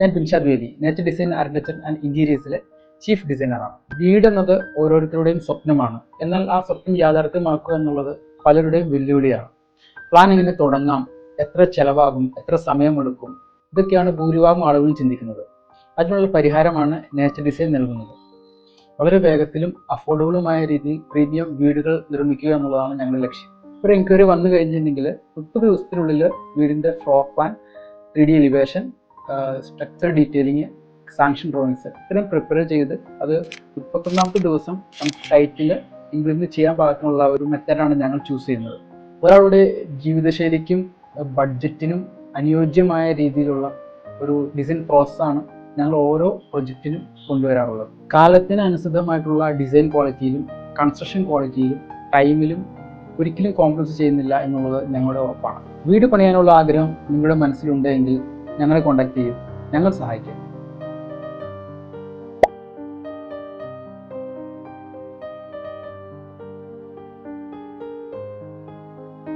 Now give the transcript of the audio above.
ഞാൻ Dilshad Vedi, nature design architecture and ഇന്റീരിയേഴ്സിലെ chief ഡിസൈനറാണ്. വീട് എന്നത് ഓരോരുത്തരുടെയും സ്വപ്നമാണ്. എന്നാൽ ആ സ്വപ്നം യാഥാർത്ഥ്യമാക്കുക എന്നുള്ളത് പലരുടെയും വെല്ലുവിളിയാണ്. പ്ലാൻ എങ്ങനെ തുടങ്ങാം, എത്ര ചെലവാകും, എത്ര സമയമെടുക്കും, ഇതൊക്കെയാണ് ഭൂരിഭാഗം ആളുകളും ചിന്തിക്കുന്നത്. അതിനുള്ള പരിഹാരമാണ് നേച്ചർ ഡിസൈൻ നൽകുന്നത്. വളരെ വേഗത്തിലും അഫോർഡബിളുമായ രീതിയിൽ പ്രീമിയം വീടുകൾ നിർമ്മിക്കുക എന്നുള്ളതാണ് ഞങ്ങളുടെ ലക്ഷ്യം. ഒരു എൻക്വയറി വന്നു കഴിഞ്ഞിട്ടുണ്ടെങ്കിൽ 30 ദിവസത്തിനുള്ളിൽ വീടിൻ്റെ floor plan, 3D elevation, structure detailing, sanction drawings ഇത്രയും പ്രിപ്പയർ ചെയ്ത് അത് 31ാമത്തെ ദിവസം നമുക്ക് സൈറ്റിൽ ഇംപ്ലിമെന്റ് ചെയ്യാൻ പാകത്തിനുള്ള ഒരു മെത്തേഡാണ് ഞങ്ങൾ ചൂസ് ചെയ്യുന്നത്. ഒരാളുടെ ജീവിതശൈലിക്കും ബഡ്ജറ്റിനും അനുയോജ്യമായ രീതിയിലുള്ള ഒരു ഡിസൈൻ പ്രോസസ്സാണ് ഞങ്ങൾ ഓരോ പ്രൊജക്റ്റിനും കൊണ്ടുവരാറുള്ളത്. കാലത്തിന് അനുസൃതമായിട്ടുള്ള ഡിസൈൻ ക്വാളിറ്റിയിലും കൺസ്ട്രക്ഷൻ ക്വാളിറ്റിയിലും ടൈമിലും ഒരിക്കലും കോംപ്രമൈസ് ചെയ്യുന്നില്ല എന്നുള്ളത് ഞങ്ങളുടെ ഉറപ്പാണ്. വീട് പണിയാനുള്ള ആഗ്രഹം നിങ്ങളുടെ മനസ്സിലുണ്ടെങ്കിൽ ഞങ്ങളെ കോൺടാക്ട് ചെയ്യും. ഞങ്ങൾ സഹായിക്കാം.